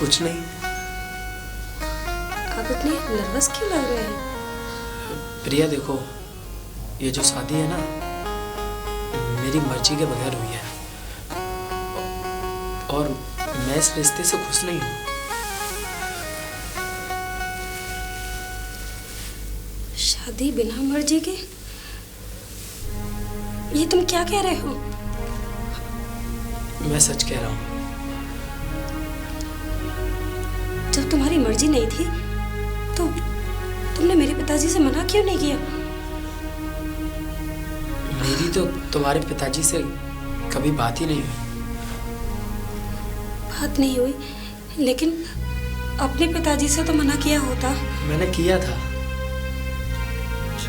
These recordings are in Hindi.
कुछ नहीं। आप इतने नर्वस क्यों लग रहे हैं? प्रिया देखो, ये जो शादी है ना, मेरी मर्जी के बगैर हुई है और मैं इस रिश्ते से खुश नहीं हूँ। शादी बिना मर्जी के? ये तुम क्या कह रहे हो? मैं सच कह रहा हूँ। जब तुम्हारी मर्जी नहीं थी तो तुमने मेरे पिताजी से मना क्यों नहीं किया? मेरी तो तुम्हारे पिताजी से कभी बात ही नहीं हुई। बात नहीं हुई, लेकिन अपने पिताजी से तो मना किया होता। मैंने किया था,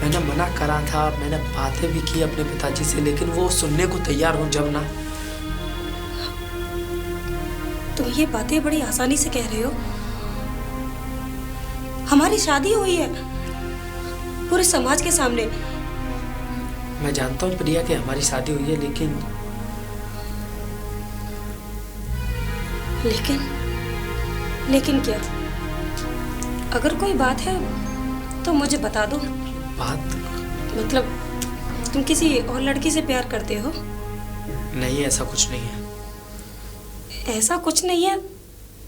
मैंने मना करा था, मैंने बातें भी की अपने पिताजी से, लेकिन वो सुनने को तैयार हो जब ना। तुम ये बातें बड़ी आसानी से कह रहे हो। हमारी शादी हुई है पूरे समाज के सामने। मैं जानता हूँ प्रिया कि हमारी शादी हुई है, लेकिन क्या? अगर कोई बात है तो मुझे बता दो। बात? मतलब तुम किसी और लड़की से प्यार करते हो? नहीं, ऐसा कुछ नहीं है। ऐसा कुछ नहीं है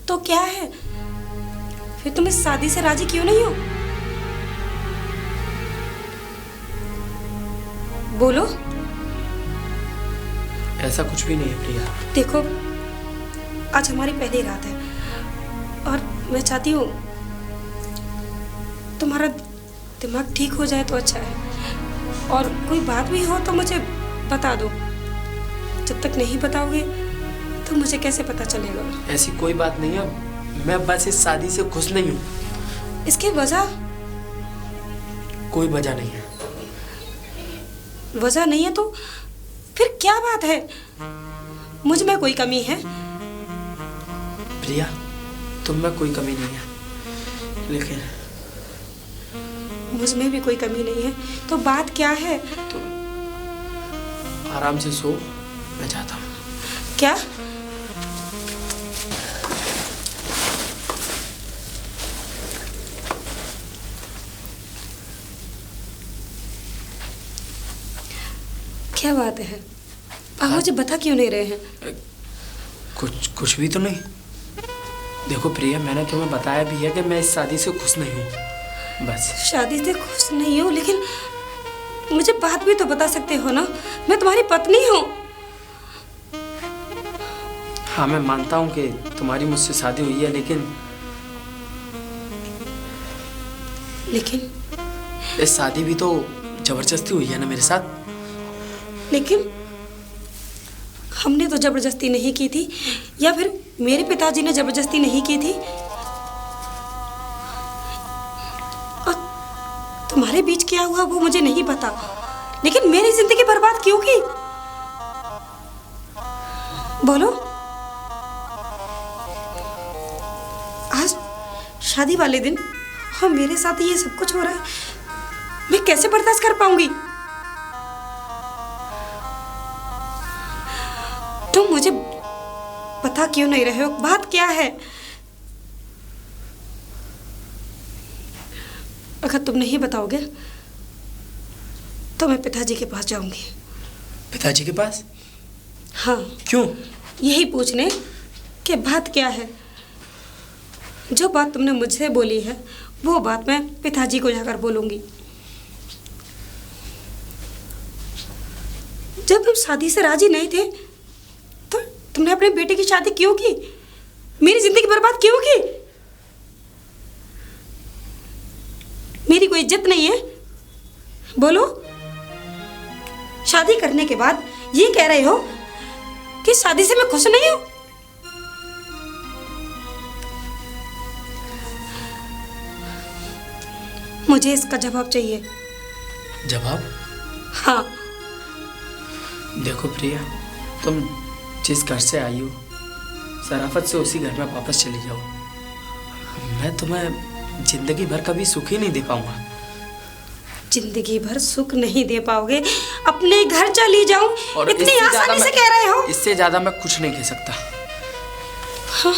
तो क्या है? फिर तुम इस शादी से राजी क्यों नहीं हो? बोलो। ऐसा कुछ भी नहीं है प्रिया। देखो, आज हमारी पहली रात है और मैं चाहती हूँ तुम्हारा दिमाग ठीक हो जाए तो अच्छा है। और कोई बात भी हो तो मुझे बता दो। जब तक नहीं बताओगे तो मुझे कैसे पता चलेगा? ऐसी कोई बात नहीं है, मैं बस इस शादी से खुश नहीं हूँ। इसकी वजह? कोई वजह नहीं है। वजह नहीं है तो फिर क्या बात है? मुझ में कोई कमी है? प्रिया, तुम में कोई कमी नहीं है, लेकिन मुझ में भी कोई कमी नहीं है। तो बात क्या है? तुम आराम से सो, मैं जाता हूँ। क्या? क्या बात है? आप मुझे बता क्यों नहीं रहे हैं? कुछ भी तो नहीं। देखो प्रिया, मैंने तुम्हें बताया भी है कि मैं इस शादी से खुश नहीं हूँ। बस। शादी से खुश नहीं हो, लेकिन मुझे बात भी तो बता सकते हो ना। मैं तुम्हारी पत्नी हूँ। हाँ, मैं मानता हूँ कि तुम्हारी मुझसे शादी हुई है, लेकिन इस शादी भी तो जबरदस्ती हुई है ना मेरे साथ। लेकिन हमने तो जबरदस्ती नहीं की थी, या फिर मेरे पिताजी ने जबरदस्ती नहीं की थी। और तुम्हारे बीच क्या हुआ वो मुझे नहीं पता, लेकिन मेरी जिंदगी बर्बाद क्यों की? बोलो। आज शादी वाले दिन और मेरे साथ ये सब कुछ हो रहा है, मैं कैसे बर्दाश्त कर पाऊंगी? तुम मुझे बता क्यों नहीं रहे हो? बात क्या है? अगर तुम नहीं बताओगे तो मैं पिताजी के पास जाऊंगी। पिताजी के पास? हाँ। क्यों? यही पूछने कि बात क्या है। जो बात तुमने मुझसे बोली है वो बात मैं पिताजी को जाकर बोलूंगी। जब हम शादी से राजी नहीं थे तो तुमने अपने बेटे की शादी क्यों की? मेरी जिंदगी बर्बाद क्यों की? मेरी कोई इज्जत नहीं है? बोलो। शादी करने के बाद ये कह रहे हो कि शादी से मैं खुश नहीं हूं? मुझे इसका जवाब चाहिए। जवाब? हाँ। देखो प्रिया, तुम जिस घर से आई हो शराफत से उसी घर में वापस चली जाओ। मैं तुम्हें जिंदगी भर कभी सुख ही नहीं दे पाऊंगा। जिंदगी भर सुख नहीं दे पाओगे? अपने घर चली जाऊं? और इतनी आसानी से कह रहे हो? इससे ज्यादा मैं कुछ नहीं कह सकता। हाँ,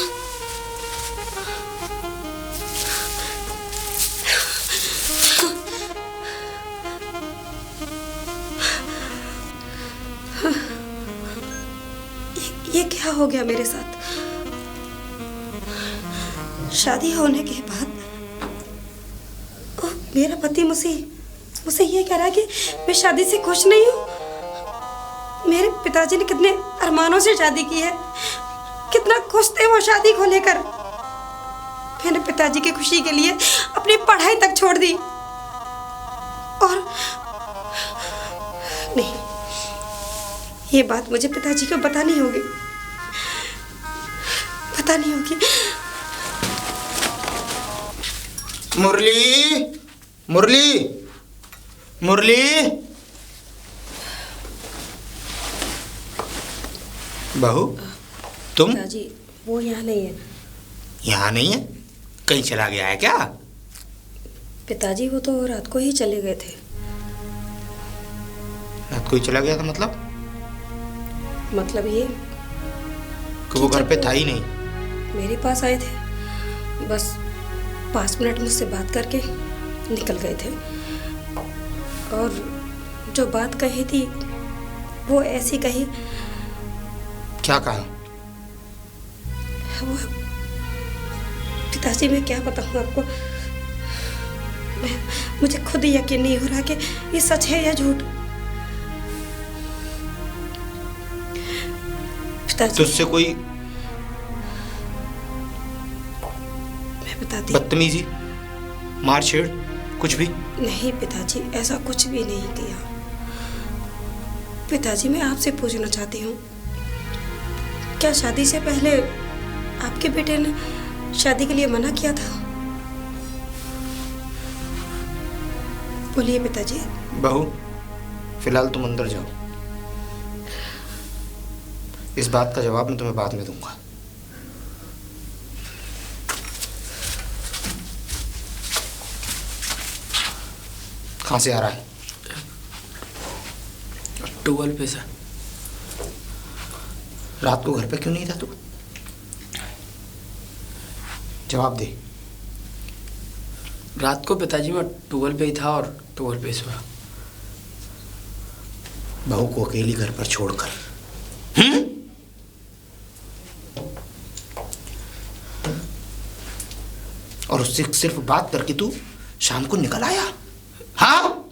क्या हो गया मेरे साथ? शादी होने के बाद मेरा पति मुझसे ये कह रहा है कि मैं शादी से खुश नहीं हूँ। मेरे पिताजी ने कितने अरमानों से शादी की है, कितना खुश थे वो शादी को लेकर। मैंने पिताजी की खुशी के लिए अपनी पढ़ाई तक छोड़ दी। और नहीं, ये बात मुझे पिताजी को बतानी होगी। मुरली बहू, तुम? पिताजी वो यहाँ नहीं है। यहाँ नहीं है? कहीं चला गया है क्या? पिताजी वो तो रात को ही चले गए थे। रात को ही चला गया था? मतलब ये कि वो घर पे था ही नहीं? मेरे पास आए थे, बस 5 मिनट मुझसे बात करके निकल गए थे। और जो बात कही थी वो ऐसी कही। क्या कहा? वो पिताजी, मैं क्या बताऊँ आपको। मुझे खुद ही यकीन नहीं हो रहा कि ये सच है या झूठ। पिताजी, तुझसे कोई मैं बताती। बदतमीजी, मारछेड़, कुछ भी? नहीं पिताजी, ऐसा कुछ भी नहीं किया। पिताजी, मैं आपसे पूछना चाहती हूँ, क्या शादी से पहले आपके बेटे ने शादी के लिए मना किया था? बोलिए पिताजी। बहू, फिलहाल तुम अंदर जाओ। इस बात का जवाब मैं तुम्हें बाद में दूंगा। कहाँ से आ रहा है? टूवल पे से। रात को घर पे क्यों नहीं था तू? जवाब दे। रात को पिताजी मैं टूवल पे ही था और टूवल पे सोया। बहू को अकेली घर पर छोड़कर? और उससे सिर्फ बात करके तू शाम को निकल आया? हाँ?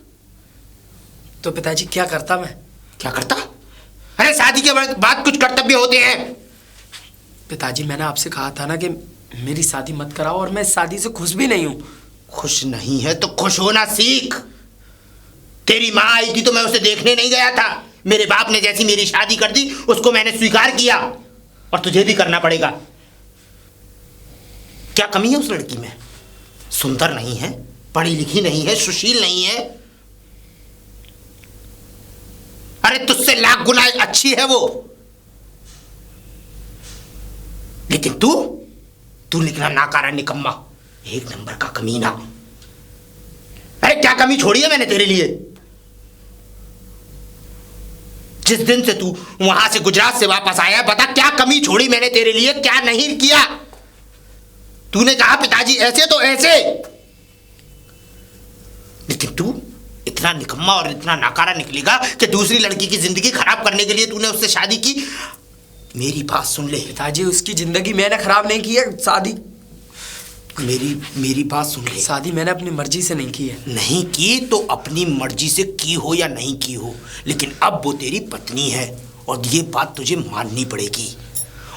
तो पिताजी क्या करता मैं? क्या करता? अरे शादी के बाद कुछ कर्तव्य होते हैं। पिताजी, मैंने आपसे कहा था ना कि मेरी शादी मत कराओ, और मैं इस शादी से खुश भी नहीं हूं। खुश नहीं है तो खुश होना सीख। तेरी माँ आई थी तो मैं उसे देखने नहीं गया था। मेरे बाप ने जैसी मेरी शादी कर दी उसको मैंने स्वीकार किया, और तुझे भी करना पड़ेगा। क्या कमी है उस लड़की में? सुंदर नहीं है, पढ़ी लिखी नहीं है, सुशील नहीं है। अरे तुझसे लाख गुना अच्छी है वो। लेकिन तू निकला नाकारा, निकम्मा, एक नंबर का कमीना। अरे क्या कमी छोड़ी है मैंने तेरे लिए? जिस दिन से तू वहां से गुजरात से वापस आया, बता क्या कमी छोड़ी मैंने तेरे लिए, क्या नहीं किया? तूने कहा पिताजी ऐसे तो ऐसे, लेकिन तू इतना निकम्मा और इतना नाकारा निकलेगा कि दूसरी लड़की की जिंदगी खराब करने के लिए तूने उससे शादी की। मेरी बात सुन ले पिताजी, उसकी जिंदगी मैंने खराब नहीं की है। शादी मेरी बात सुन ले। शादी मैंने अपनी मर्जी से नहीं की है। नहीं की तो अपनी मर्जी से की हो या नहीं की हो, लेकिन अब वो तेरी पत्नी है और ये बात तुझे माननी पड़ेगी।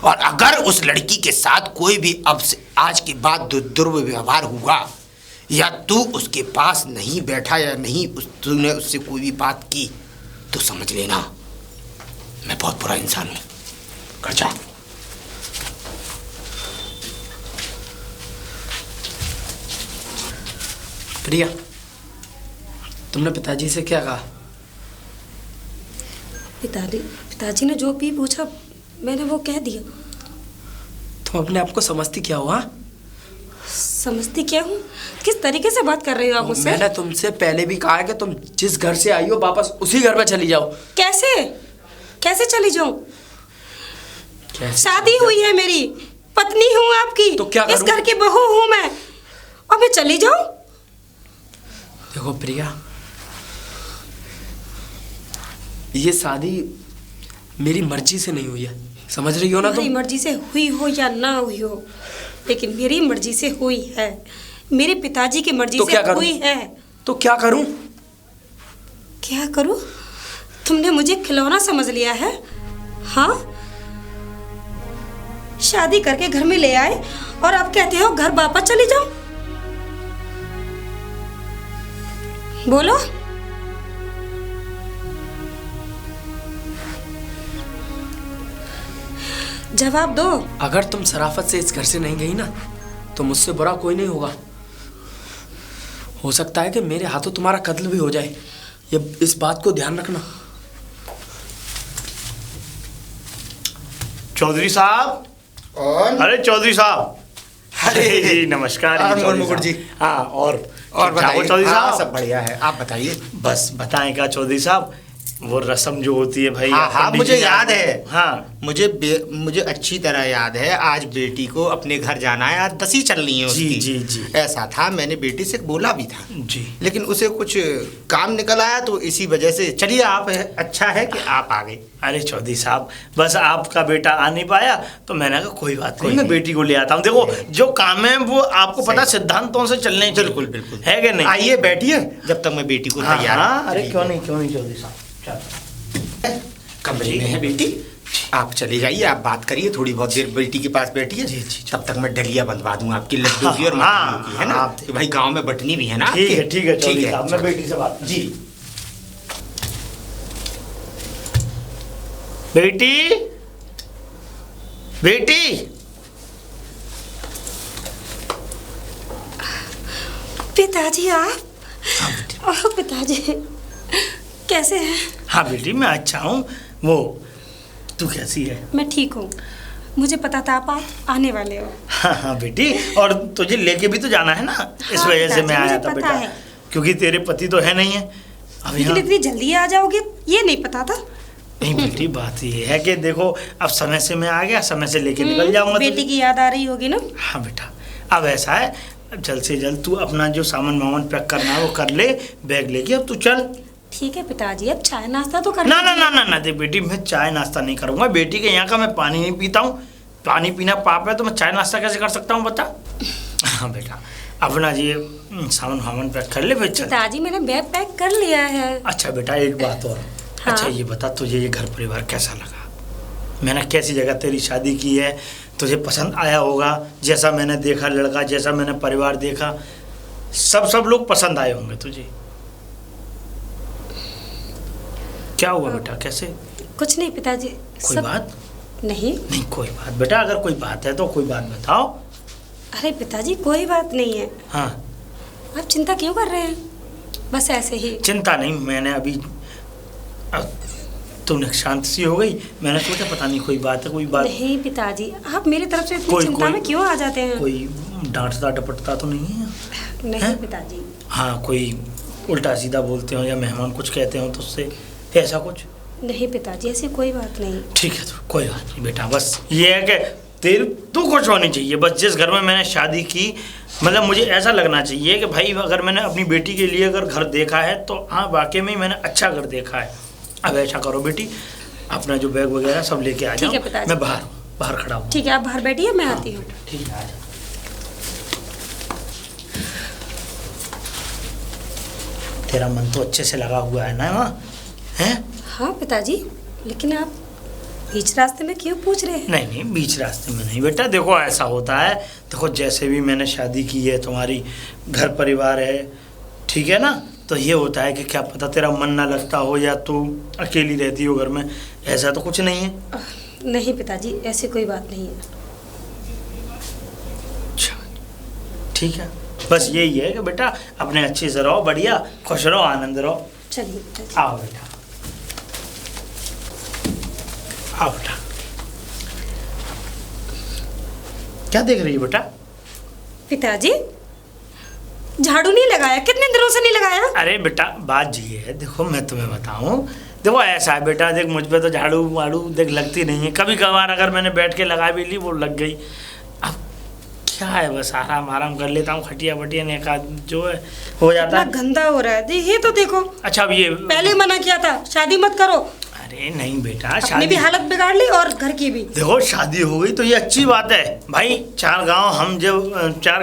और अगर उस लड़की के साथ कोई भी अब से आज के बाद दुर्व्यवहार हुआ, या तू उसके पास नहीं बैठा, या नहीं तूने उससे कोई भी बात की, तो समझ लेना मैं बहुत बुरा इंसान हूं। कर जा। प्रिया, तुमने पिताजी से क्या कहा? पिताजी ने जो भी पूछा मैंने वो कह दिया। तुम अपने आप को समझती क्या हो? हाँ, समझती क्या हूँ? किस तरीके से बात कर रही हो आप मुझसे? मैंने तुमसे पहले भी कहा है कि तुम जिस घर से आई हो वापस उसी घर में चली जाओ। कैसे चली जाऊं? कैसे? शादी हुई है मेरी, पत्नी हूँ आपकी। तो क्या करूं? इस घर की बहू हूँ मैं, और मैं चली जाऊं? देखो प्रिया, ये शादी मेरी मर्जी से नहीं हुई है। समझ रही हो ना तुम्हारी तुम? मर्जी से हुई हो या ना हुई हो, लेकिन मेरी मर्जी से हुई है। मेरे पिताजी की मर्जी तो से क्या करूं? हुई है। तो क्या करूं? क्या करूं? तुमने मुझे खिलौना समझ लिया है? हाँ, शादी करके घर में ले आए और आप कहते हो घर वापस चली जाओ। बोलो। जवाब दो। अगर तुम शराफत से इस घर से नहीं गई ना तो मुझसे बुरा कोई नहीं होगा। हो सकता है कि मेरे हाथों तुम्हारा कत्ल भी हो जाए, ये इस बात को ध्यान रखना। चौधरी साहब। और अरे चौधरी साहब, अरे जी नमस्कार मोहन मुकुट जी। हाँ, और बताइए। चौधरी हाँ, साहब सब बढ़िया है, आप बताइए। बस बताएं क्या चौधरी साहब, वो रस्म जो होती है भाई। हाँ, पंडित मुझे जी याद है। हाँ, मुझे अच्छी तरह याद है। आज बेटी को अपने घर जाना है, आज दसी चलनी है जी, उसकी। जी, जी। ऐसा था, मैंने बेटी से बोला भी था जी। लेकिन उसे कुछ काम निकल आया तो इसी वजह से चलिए आप है, अच्छा है कि आप आ गए। अरे चौधरी साहब, बस आपका बेटा आ नहीं पाया तो मैंने कहा कोई बात नहीं, मैं बेटी को ले आता हूँ। देखो जो काम है वो आपको पता सिद्धांतों से चलने चाहिए। बिल्कुल बिल्कुल है कि नहीं? आइए बैठिए जब तक मैं बेटी को हाँ, तैयार। हाँ, अरे क्यों नहीं चौधरी साहब, चलो। कमरे में है बेटी, आप चले जाइए, आप बात करिए, थोड़ी बहुत देर बेटी के पास बैठिए। जी, जी। तब तक मैं डलिया बंधवा दूं आपकी लड्डू की और हाँ, मठियों की, है ना? हाँ, कि भाई गांव में बटनी भी है ना ठीक आपके? है, ठीक है चौधरी साहब, मैं बेटी से बात। जी। बेटी, बेटी। पिताजी आप? ओह पिताजी, कैसे हैं? हाँ बेटी, मैं अच्छा हूँ। वो तू कैसी है? मैं ठीक हूँ। मुझे पता था आप आने वाले हो। हाँ हाँ बेटी, और तुझे लेके भी तो जाना है ना, इस हाँ, वजह से पिताजी, मैं आया मुझे था पता बेटा। है। क्योंकि तेरे पति तो है नहीं है अब लेकिन यहाँ। इतनी जल्दी आ जाओगे ये नहीं पता था। नहीं बेटी, बात ये है कि देखो अब समय से मैं आ गया, समय से लेके निकल जाऊंगा बेटी तुझे। की याद आ रही होगी ना? हाँ बेटा, अब ऐसा है, अब जल्द से जल्द तू अपना जो सामान वामान पैक करना है वो कर ले, बैग लेके अब तू चल। ठीक है पिताजी, अब चाय नाश्ता तो कर ना ना ना ना ना, देख बेटी, मैं चाय नाश्ता नहीं करूंगा। बेटी के यहाँ का मैं पानी नहीं पीता हूँ, पानी पीना पाप है, तो मैं चाय नाश्ता कैसे कर सकता हूँ बता। हाँ बेटा, अपना ये सामान वामान पैक कर ले, फिर चल। पिताजी मैंने बैग पैक कर लिया है। अच्छा बेटा, एक बात और। हाँ? अच्छा ये बता, तुझे ये घर परिवार कैसा लगा? मैंने कैसी जगह तेरी शादी की है, तुझे पसंद आया होगा? जैसा मैंने देखा लड़का, जैसा मैंने परिवार देखा, सब लोग पसंद आए होंगे तुझे। क्या हुआ बेटा, कैसे? कुछ नहीं पिताजी। कोई बात नहीं। नहीं? कोई बात बेटा, अगर कोई बात है तो कोई बात बताओ। अरे पिताजी कोई बात नहीं है। हाँ, आप चिंता क्यों कर रहे हैं? बस ऐसे ही। चिंता नहीं, मैंने अभी तुमने शांत सी हो गई, मैंने सोचा पता नहीं कोई बात है, कोई बात नहीं पिताजी, आप मेरी तरफ से इतनी कोई- चिंता कोई- में क्यों आ जाते हैं? कोई डांटता डपटता तो नहीं है? नहीं हैं? पिताजी। हाँ, कोई उल्टा सीधा बोलते हो या मेहमान कुछ कहते हो तो उससे ऐसा कुछ? नहीं पिताजी, ऐसी कोई बात नहीं। ठीक है, तो कोई बात नहीं बेटा, बस ये है कि तेरी तू खुश होनी चाहिए। बस जिस घर में मैंने शादी की, मतलब मुझे ऐसा लगना चाहिए कि भाई अगर मैंने अपनी बेटी के लिए अगर घर देखा है तो हाँ वाकई में मैंने अच्छा घर देखा है। अब ऐसा करो बेटी, अपना जो बैग वगैरह सब लेके आ ठीक जाओ। है पिताजी। मैं बाहर खड़ा हूँ। ठीक है, आप बाहर बैठिए, मैं आती हूँ। ठीक है, आ जा। तेरा मन तो अच्छे से लगा हुआ है ना माँ, हैं? हाँ पिताजी, लेकिन आप बीच रास्ते में क्यों पूछ रहे हैं? नहीं नहीं, बीच रास्ते में नहीं बेटा, देखो ऐसा होता है, देखो जैसे भी मैंने शादी की है, तुम्हारी घर परिवार है, ठीक है ना, तो ये होता है कि क्या पता तेरा मन ना लगता हो या तू अकेली रहती हो घर में, ऐसा तो कुछ नहीं है। नहीं पिताजी, ऐसी कोई बात नहीं है। अच्छा, ठीक है, बस यही है कि बेटा अपने अच्छे से रहो, बढ़िया खुश रहो, आनंद रहो। चलिए पिताजी। आओ बेटा, आओ बेटा। क्या देख रही है बेटा? पिताजी, झाड़ू नहीं लगाया? कितने दिनों से नहीं लगाया? अरे बेटा बात ये है, देखो मैं तुम्हें बताऊं, देखो ऐसा है बेटा, देख मुझ पे तो झाड़ू वाड़ू देख लगती नहीं है, कभी कभार अगर मैंने बैठ के लगा भी ली वो लग गई। अब क्या है, बस आराम कर लेता हूँ, खटिया वटिया ने का जो है हो जाता इतना है। गंदा हो रहा है, ये तो देखो। अच्छा अब ये पहले मना किया था शादी मत करो, अरे नहीं बेटा, अपनी भी हालत बिगाड़ ली और घर की भी। देखो शादी हो गई तो ये अच्छी बात है भाई। चार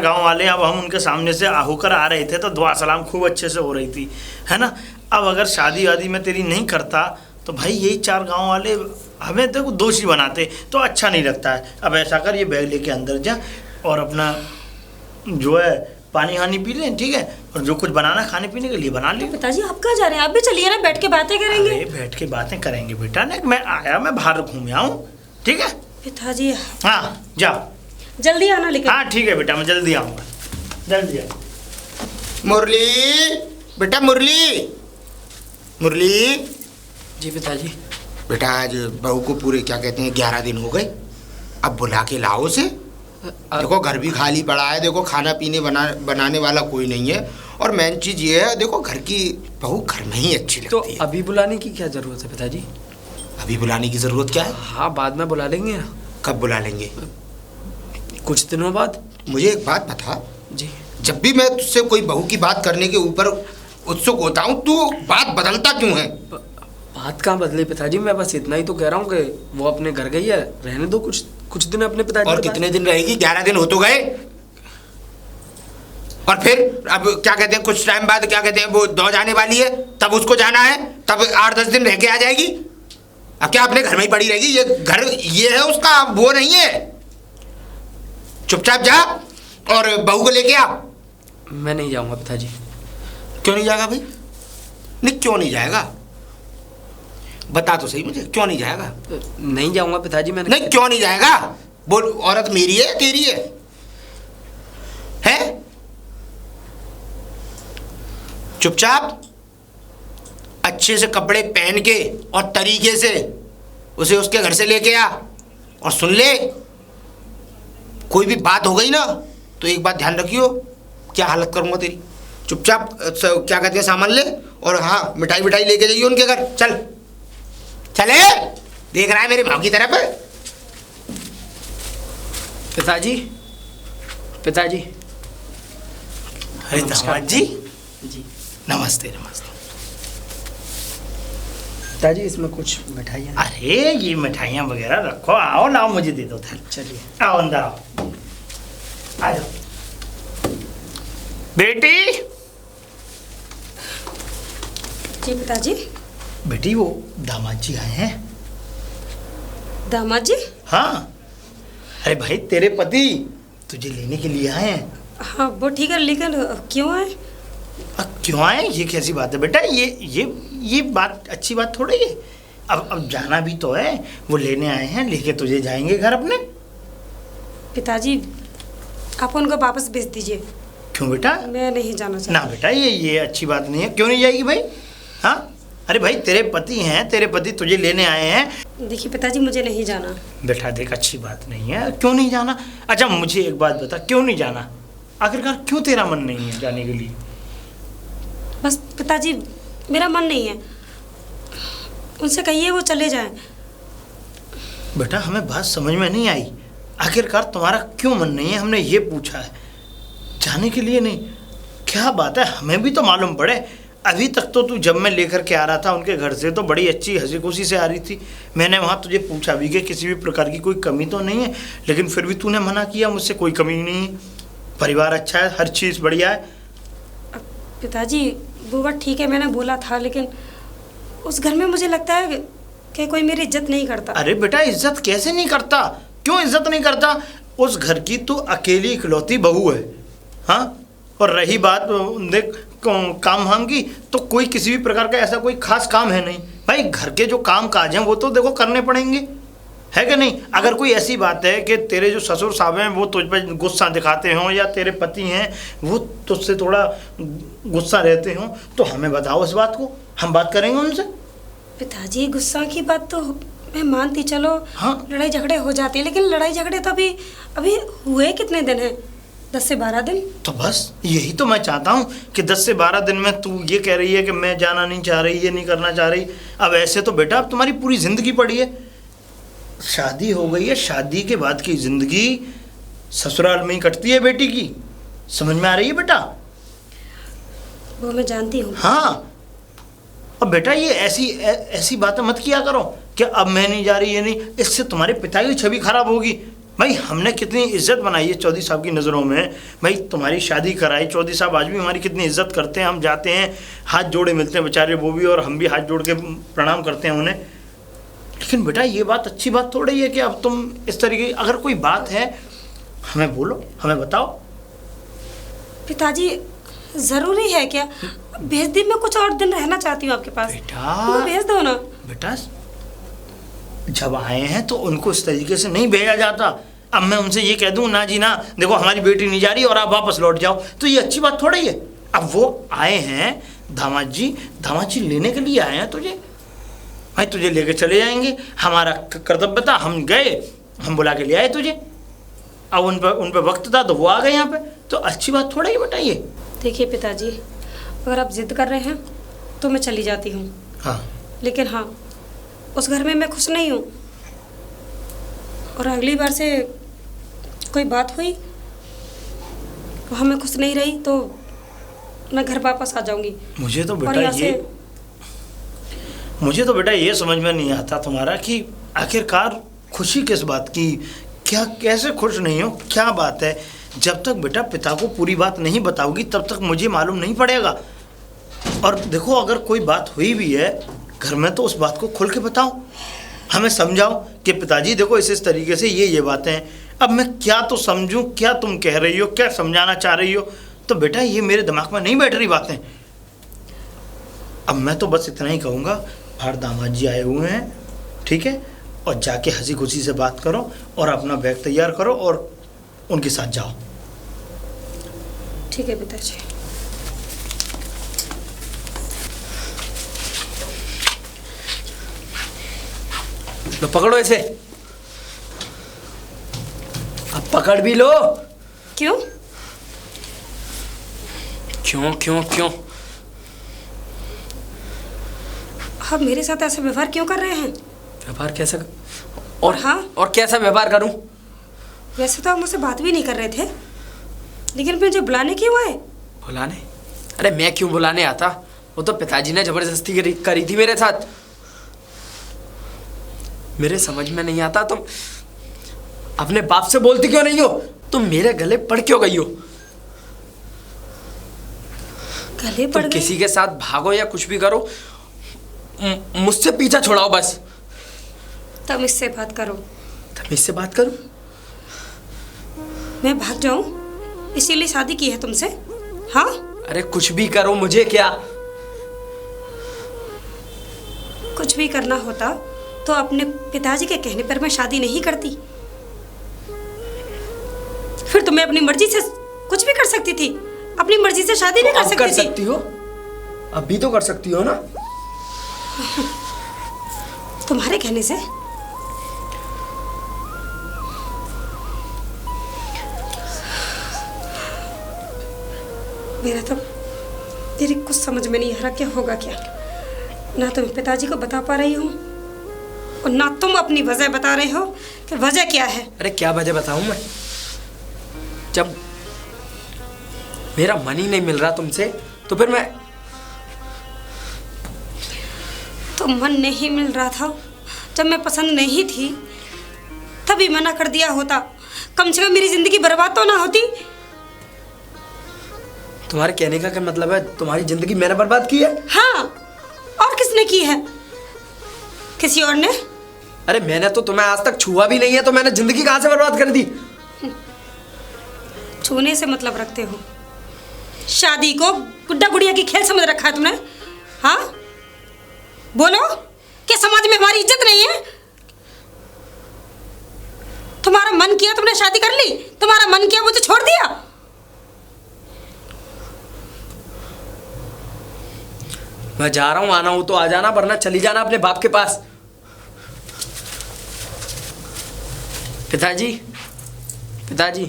गांव वाले अब हम उनके सामने से होकर आ रहे थे तो दुआ सलाम खूब अच्छे से हो रही थी, है ना। अब अगर शादी वादी में तेरी नहीं करता तो भाई यही 4 गांव वाले हमें देखो दोषी बनाते तो अच्छा नहीं लगता है। अब ऐसा कर, ये बैग लेके अंदर जा और अपना जो है पानी वानी पी लें, ठीक है, और जो कुछ बनाना खाने पीने के लिए बना ले। पिताजी आप कहाँ जा रहे हैं? आप भी चलिए ना, बैठ के बातें करेंगे। अरे बैठ के बातें करेंगे बेटा ना, मैं बाहर घूम आऊँ, ठीक है। पिताजी हाँ जाओ, जल्दी आना लेकिन। हाँ ठीक है बेटा, मैं जल्दी आऊँगा, जल्दी आ। मुरली बेटा, मुरली मुरली। जी पिताजी। बेटा आज बहू को पूरे क्या कहते हैं 11 दिन हो गए, अब बुला के लाओ से। देखो घर भी खाली पड़ा है, देखो खाना पीने बनाने वाला कोई नहीं है, और मेन चीज ये है देखो घर की बहू घर में ही अच्छी लगती है। तो अभी बुलाने की क्या जरूरत है पिताजी? अभी बुलाने की जरूरत क्या है? हाँ बाद में बुला लेंगे। कब बुला लेंगे? कुछ दिनों बाद। मुझे एक बात बता जी। जब भी मैं तुझसे कोई बहू की बात करने के ऊपर उत्सुक होता हूँ तो बात बदलता क्यों है? बात कहाँ बदली पिताजी, मैं बस इतना ही तो कह रहा हूँ कि वो अपने घर गई है, रहने दो कुछ दिन अपने पिताजी। और कितने दिन रहेगी? 11 दिन हो तो गए। और फिर अब क्या कहते हैं कुछ टाइम बाद क्या कहते हैं वो दौ जाने वाली है, तब उसको जाना है, तब 8-10 दिन रह के आ जाएगी। अब क्या अपने घर में ही पड़ी रहेगी? ये घर ये है उसका, वो नहीं है। चुपचाप जा और बहू को लेके आ। मैं नहीं जाऊंगा पिताजी। क्यों नहीं जाएगा भाई? नहीं क्यों नहीं जाएगा? बता तो सही मुझे, क्यों नहीं जाएगा? नहीं जाऊंगा पिताजी। मैंने नहीं क्यों नहीं जाएगा? बोल, औरत मेरी है तेरी है? हैं? चुपचाप अच्छे से कपड़े पहन के और तरीके से उसे उसके घर से लेके आ। और सुन ले, कोई भी बात हो गई ना तो एक बात ध्यान रखियो, क्या हालत करूंगा तेरी। चुपचाप क्या कहते हैं सामान ले, और हाँ मिठाई विठाई लेके जाइए उनके घर। चल चले, देख रहा है मेरे भाव की तरफ। पिताजी। पिताजी। अरे दामाद जी, जी नमस्ते नमस्ते। पिताजी इसमें कुछ मिठाइयाँ। अरे ये मिठाइयाँ वगैरह रखो, आओ लाओ मुझे दे दो। चलिए आओ अंदर आओ, आ जाओ बेटी। जी पिताजी। बेटी वो दामाद जी आए हैं। दामाद जी? हाँ, अरे भाई तेरे पति तुझे लेने के लिए आए हैं। हाँ वो ठीक है, लेकिन क्यों आए? क्यों आए? ये कैसी बात है बेटा? ये बात अच्छी बात थोड़ी है। अब जाना भी तो है, वो लेने आए हैं, लेके तुझे जाएंगे घर अपने। पिताजी आप उनको वापस भेज दीजिए। क्यों बेटा? मैं नहीं जाना चाहती। ना बेटा, ये अच्छी बात नहीं है। क्यों नहीं जाएगी भाई? हाँ, अरे भाई तेरे पति हैं, तेरे पति तुझे लेने आए हैं। देखिए पिताजी मुझे नहीं जाना। बेटा देख, अच्छी बात नहीं है। क्यों नहीं जाना? अच्छा मुझे एक बात बता, क्यों नहीं जाना? आखिरकार क्यों तेरा मन नहीं है जाने के लिए? बस पिताजी मेरा मन नहीं है, उनसे कहिए वो चले जाएं। बेटा हमें बात समझ में नहीं आई, आखिरकार तुम्हारा क्यों मन नहीं है? हमने ये पूछा है, जाने के लिए नहीं। क्या बात है, हमें भी तो मालूम पड़े। अभी तक तो तू जब मैं लेकर के आ रहा था उनके घर से तो बड़ी अच्छी हंसी खुशी से आ रही थी। मैंने वहाँ तुझे पूछा भी कि किसी भी प्रकार की कोई कमी तो नहीं है, लेकिन फिर भी तूने मना किया। मुझसे कोई कमी नहीं है, परिवार अच्छा है, हर चीज़ बढ़िया है। पिताजी वो बात ठीक है, मैंने बोला था, लेकिन उस घर में मुझे लगता है कि कोई मेरी इज्जत नहीं करता। अरे बेटा इज्जत कैसे नहीं करता? क्यों इज्जत नहीं करता? उस घर की तो अकेली इकलौती बहू है। हाँ, और रही बात देख काम वाम की, तो कोई किसी भी प्रकार का ऐसा कोई खास काम है नहीं भाई। घर के जो काम काज हैं वो तो देखो करने पड़ेंगे, है कि नहीं? अगर कोई ऐसी बात है कि तेरे जो ससुर साहब हैं वो तुझ पर गुस्सा दिखाते हों, या तेरे पति हैं वो तुझसे थोड़ा गुस्सा रहते हों, तो हमें बताओ इस बात को, हम बात करेंगे उनसे। पिताजी गुस्सा की बात तो मैं मानती, चलो हाँ। लड़ाई झगड़े हो जाते हैं, लेकिन लड़ाई झगड़े तो अभी हुए कितने दिन हैं? 10 से 12 दिन। तो बस यही तो मैं चाहता हूँ कि 10 से 12 दिन में तू ये कह रही है कि मैं जाना नहीं चाह रही, ये नहीं करना चाह रही। अब ऐसे तो बेटा अब तुम्हारी पूरी ज़िंदगी पड़ी है, शादी हो गई है, शादी के बाद की ज़िंदगी ससुराल में ही कटती है बेटी की। समझ में आ रही है बेटा? वो मैं जानती हूँ। हाँ, अब बेटा ये ऐसी बातें मत किया करो कि अब मैं नहीं जा रही, ये नहीं, इससे तुम्हारे पिता की छवि खराब होगी। भाई हमने कितनी इज्जत बनाई है चौधरी साहब की नज़रों में, भाई तुम्हारी शादी कराई, चौधरी साहब आज भी हमारी कितनी इज्जत करते हैं, हम जाते हैं हाथ जोड़े मिलते हैं बेचारे वो भी, और हम भी हाथ जोड़ के प्रणाम करते हैं उन्हें। लेकिन बेटा ये बात अच्छी बात थोड़ी है कि अब तुम इस तरीके, अगर कोई बात है हमें बोलो, हमें बताओ। पिताजी जरूरी है क्या? भेज दी, मैं कुछ और दिन रहना चाहती हूँ आपके पास। बेटा भेज दो ना। बेटा जब आए हैं तो उनको इस तरीके से नहीं भेजा जाता। अब मैं उनसे ये कह दूं ना जी ना, देखो हमारी बेटी नहीं जा रही और आप वापस लौट जाओ, तो ये अच्छी बात थोड़ी है। अब वो आए हैं दामाद जी लेने के लिए आए हैं तुझे, भाई तुझे लेके चले जाएंगे, हमारा कर्तव्य था, हम गए, हम बुला के ले आए तुझे। अब उन पे वक्त था तो वो आ गए यहाँ पे, तो अच्छी बात थोड़ा ही बताइए। देखिए पिताजी, अगर आप जिद कर रहे हैं तो मैं चली जाती हूँ। हाँ लेकिन हाँ, उस घर में मैं खुश नहीं हूँ, और अगली बार से कोई बात हुई वहाँ मैं खुश नहीं रही तो मैं घर वापस आ जाऊंगी। मुझे तो बेटा ये समझ में नहीं आता तुम्हारा कि आखिरकार खुशी किस बात की, क्या कैसे खुश नहीं हो, क्या बात है। जब तक बेटा पिता को पूरी बात नहीं बताओगी तब तक मुझे मालूम नहीं पड़ेगा। और देखो अगर कोई बात हुई भी है घर में तो उस बात को खुल के बताओ, हमें समझाओ कि पिताजी देखो इस तरीके से ये बातें हैं। अब मैं क्या तो समझूं, क्या तुम कह रही हो, क्या समझाना चाह रही हो, तो बेटा ये मेरे दिमाग में नहीं बैठ रही बातें। अब मैं तो बस इतना ही कहूँगा, बाहर दामाद जी आए हुए हैं, ठीक है, और जाके हंसी खुशी से बात करो और अपना बैग तैयार करो और उनके साथ जाओ। ठीक है पिताजी। लो पकड़ो इसे, अब पकड़ भी लो। क्यों? क्यों क्यों क्यों? आप मेरे साथ ऐसा व्यवहार क्यों कर रहे हैं? व्यवहार कैसा? और हाँ, और कैसा व्यवहार करूं? वैसे तो आप मुझसे बात भी नहीं कर रहे थे, लेकिन मुझे बुलाने क्यों आए? बुलाने? अरे मैं क्यों बुलाने आता, वो तो पिताजी ने जबरदस्ती करी थी मेरे साथ। मेरे समझ में नहीं आता तुम अपने बाप से बोलती क्यों नहीं हो, तुम मेरे गले पड़ क्यों गई हो? गले पड़ गए? किसी के साथ भागो या कुछ भी करो, मुझसे पीछा छुड़ाओ बस। तब इससे बात करो। तब इससे बात करूं? मैं भाग जाऊं इसीलिए शादी की है तुमसे? हाँ? अरे कुछ भी करो, मुझे क्या? कुछ भी करना होता तो अपने पिताजी के कहने पर मैं शादी नहीं करती। फिर तो मैं अपनी मर्जी से कुछ भी कर सकती थी, अपनी मर्जी से शादी भी कर सकती हो, अब भी तो कर सकती हो ना। तुम्हारे कहने से? मेरा तो तेरी कुछ समझ में नहीं आ रहा क्या होगा क्या। ना तुम पिताजी को बता पा रही हो और ना तुम अपनी वजह बता रहे हो कि वजह क्या है। अरे क्या वजह बताऊं मैं, जब मेरा मन ही नहीं मिल रहा तुमसे तो फिर मैं। तो मन नहीं मिल रहा था, जब मैं पसंद नहीं थी तभी मना कर दिया होता, कम से कम मेरी जिंदगी बर्बाद तो ना होती। तुम्हारे कहने का क्या मतलब है, तुम्हारी जिंदगी मैंने बर्बाद की है? हाँ, और किसने की है? किसी और ने? अरे मैंने तो तुम्हें आज तक छुआ भी नहीं है, तो मैंने जिंदगी कहाँ से बर्बाद कर दी? छूने से मतलब रखते हो, शादी को गुड्डा गुड़िया की खेल समझ रखा है तुमने। हाँ बोलो, क्या समाज में हमारी इज्जत नहीं है? तुम्हारा मन किया तुमने शादी कर ली, तुम्हारा मन किया मुझे छोड़ दिया। मैं जा रहा हूँ, आना हो तो आ जाना, वरना चली जाना अपने बाप के पास। पिताजी, पिताजी।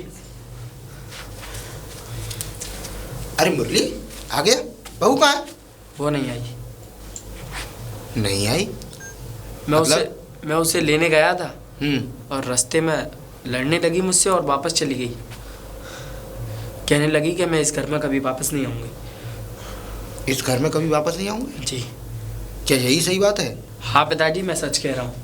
अरे मुरली आ गया, बहू कहाँ है? वो नहीं आई। नहीं आई? मैं उसे लेने गया था और रास्ते में लड़ने लगी मुझसे और वापस चली गई। कहने लगी कि मैं इस घर में कभी वापस नहीं आऊंगी। इस घर में कभी वापस नहीं आऊंगी? जी। क्या यही सही बात है? हाँ पिताजी, मैं सच कह रहा हूँ।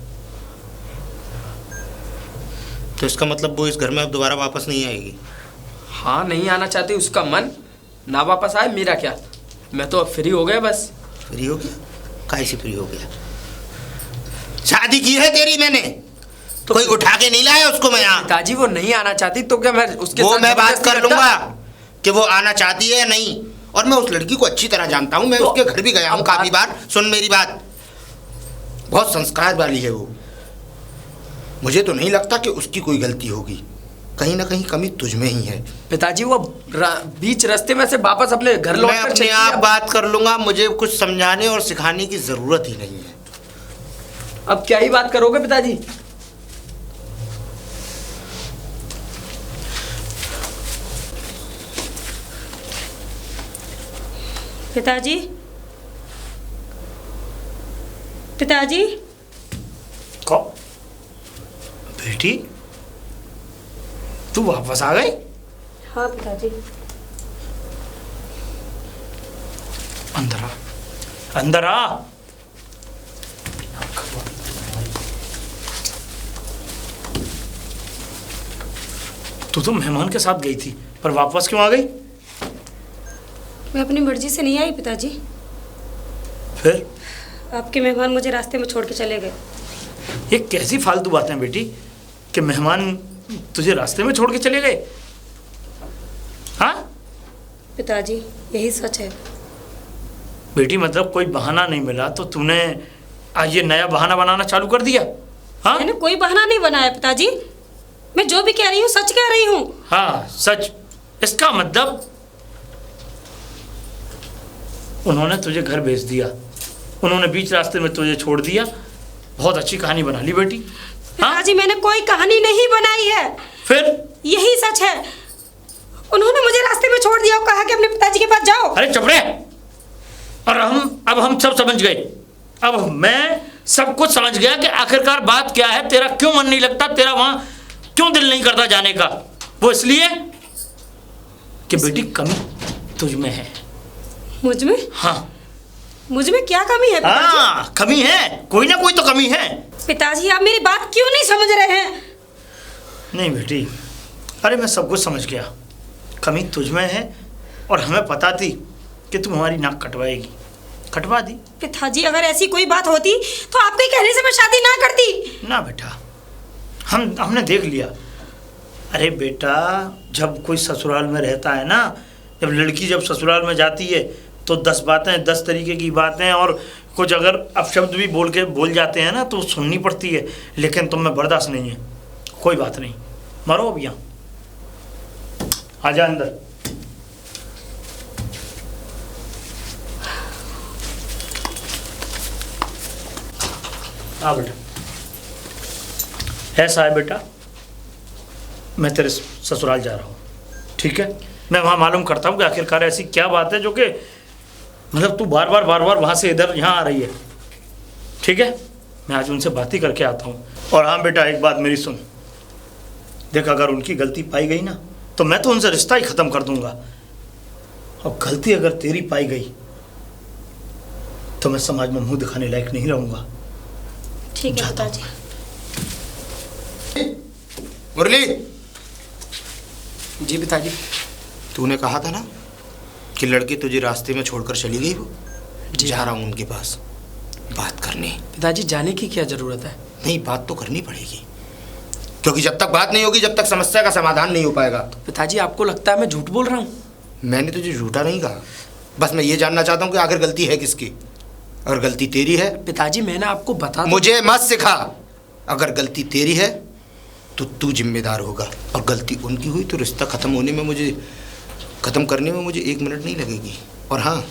तो इसका मतलब वो इस घर में अब दोबारा वापस नहीं आएगी? हाँ, नहीं आना चाहती, उसका मन ना वापस आए, मेरा क्या। मैं तो अब फ्री हो गया बस। फ्री हो गया? काहे से फ्री हो गया? शादी की है तेरी मैंने, तो कोई उठा के नहीं लाया उसको मैं यहाँ। पिताजी वो नहीं आना चाहती तो क्या मैं उसके वो साथ मैं बात जबरदस्ती कर करता? लूंगा कि वो आना चाहती है या नहीं। और मैं उस लड़की को अच्छी तरह जानता हूँ, मैं तो उसके घर भी गया हूँ अब काफी बार। सुन मेरी बात, बहुत संस्कार वाली है वो। मुझे तो नहीं लगता कि उसकी कोई गलती होगी, कहीं ना कहीं कमी तुझ में ही है। पिताजी वो बीच रास्ते में से वापस अपने घर लौट मैं कर अपने चली आप गई। बात कर लूंगा, मुझे कुछ समझाने और सिखाने की जरूरत ही नहीं है। अब क्या ही बात करोगे पिताजी? पिताजी, पिताजी, को बेटी, तू वापस आ गई? हाँ पिताजी। अंदर आ, अंदर आ। तू तो मेहमान के साथ गई थी, पर वापस क्यों आ गई? मैं अपनी मर्जी से नहीं आई पिताजी। फिर आपके मेहमान मुझे रास्ते में छोड़ के चले गए। ये कैसी फालतू बातें हैं बेटी कि मेहमान तुझे रास्ते में छोड़ के चले गए? हाँ पिताजी, यही सच है। बेटी, मतलब कोई बहाना नहीं मिला तो तूने आज ये नया बहाना बनाना चालू कर दिया? हाँ मैंने कोई बहाना नहीं बनाया पिताजी, मैं जो भी कह रही हूँ सच कह रही हूँ। हाँ सच। इसका मतलब उन्होंने तुझे घर भेज दिया, उन्होंने बीच रास्ते में तुझे छोड़ दिया। बहुत अच्छी कहानी बना ली बेटी। हाँ पिताजी, मैंने कोई कहानी नहीं बनाई है, फिर? यही सच है। उन्होंने मुझे रास्ते में छोड़ दिया और कहा कि अपने पिताजी के पास जाओ। अरे चुप रहे। और अब हम सब समझ गए। अब मैं सब कुछ समझ गया कि आखिरकार बात क्या है। तेरा क्यों मन नहीं लगता, तेरा वहां क्यों दिल नहीं करता जाने का? वो इसलिए कि बेटी कमी तुझ में है। मुझ में? हाँ, मुझ में क्या कमी है पिताजी? हाँ कमी है, कोई ना कोई तो कमी है। पिताजी, आप मेरी बात क्यों नहीं समझ रहे हैं? नहीं बेटी, अरे मैं सब कुछ समझ गया। कमी तुझ में है और हमें पता थी कि तुम हमारी नाक कटवाएगी, कटवा दी। पिताजी, अगर ऐसी कोई बात होती तो आपके कहने से मैं शादी ना करती। ना बेटा, हमने देख लिया। अरे बेटा, जब कोई ससुराल में रहता है ना, जब लड़की जब ससुराल में जाती है तो 10 बातें, 10 तरीके की बातें, और कुछ अगर अपशब्द भी बोल जाते हैं ना तो सुननी पड़ती है। लेकिन तुम में बर्दाश्त नहीं है। कोई बात नहीं, मरो अब यहाँ, आजा अंदर। हाँ बेटा, ऐसा है बेटा, मैं तेरे ससुराल जा रहा हूँ, ठीक है? मैं वहाँ मालूम करता हूँ कि आखिरकार ऐसी क्या बात है जो कि मतलब तू बार बार वहाँ से इधर यहाँ आ रही है, ठीक है? मैं आज उनसे बात ही करके आता हूँ। और हाँ बेटा, एक बात मेरी सुन, देख अगर उनकी गलती पाई गई ना तो मैं तो उनसे रिश्ता ही ख़त्म कर दूँगा। और गलती अगर तेरी पाई गई तो मैं समाज में मुँह दिखाने लायक नहीं रहूँगा। ठीक है पिताजी। मुरली, जी पिताजी। तूने कहा था ना कि लड़की तुझे रास्ते में छोड़कर चली गई। वो जा रहा हूँ उनके पास बात करने। पिताजी, जाने की क्या जरूरत है? नहीं, बात तो करनी पड़ेगी, क्योंकि जब तक बात नहीं होगी, जब तक समस्या का समाधान नहीं हो पाएगा। तो पिताजी, आपको लगता है मैं झूठ बोल रहा हूँ? मैंने तुझे झूठा नहीं कहा, बस मैं ये जानना चाहता हूँ कि आखिर गलती है किसकी। अगर गलती तेरी है, पिताजी मैंने आपको बता मुझे मत सिखा। अगर गलती तेरी है तो तू जिम्मेदार होगा, और गलती उनकी हुई तो रिश्ता ख़त्म करने में मुझे 1 मिनट नहीं लगेगी। और हाँ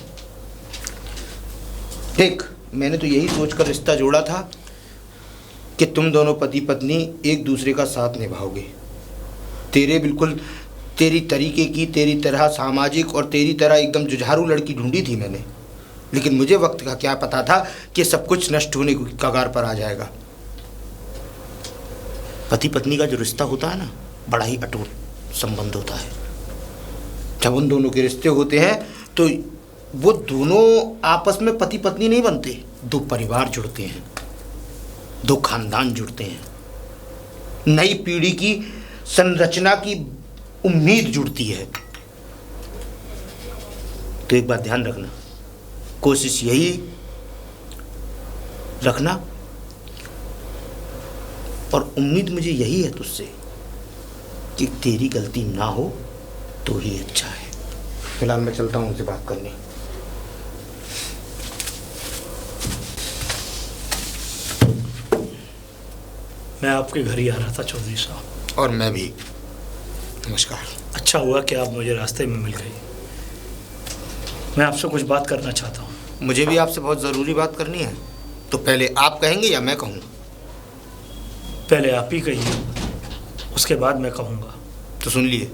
देख, मैंने तो यही सोचकर रिश्ता जोड़ा था कि तुम दोनों पति पत्नी एक दूसरे का साथ निभाओगे। तेरी तरीके की, तेरी तरह सामाजिक और तेरी तरह एकदम जुझारू लड़की ढूंढी थी मैंने, लेकिन मुझे वक्त का क्या पता था कि सब कुछ नष्ट होने की कगार पर आ जाएगा। पति पत्नी का जो रिश्ता होता है ना, बड़ा ही अटूट संबंध होता है। जब उन दोनों के रिश्ते होते हैं तो वो दोनों आपस में पति पत्नी नहीं बनते, दो परिवार जुड़ते हैं, दो खानदान जुड़ते हैं, नई पीढ़ी की संरचना की उम्मीद जुड़ती है। तो एक बात ध्यान रखना, कोशिश यही रखना और उम्मीद मुझे यही है तुझसे कि तेरी गलती ना हो तो ही अच्छा है। फिलहाल मैं चलता हूँ उनसे बात करने। मैं आपके घर ही आ रहा था चौधरी साहब। और मैं भी। नमस्कार। अच्छा हुआ कि आप मुझे रास्ते में मिल गए। मैं आपसे कुछ बात करना चाहता हूँ। मुझे भी आपसे बहुत ज़रूरी बात करनी है। तो पहले आप कहेंगे या मैं कहूँ? पहले आप ही कहिए, उसके बाद मैं कहूँगा। तो सुन लिए,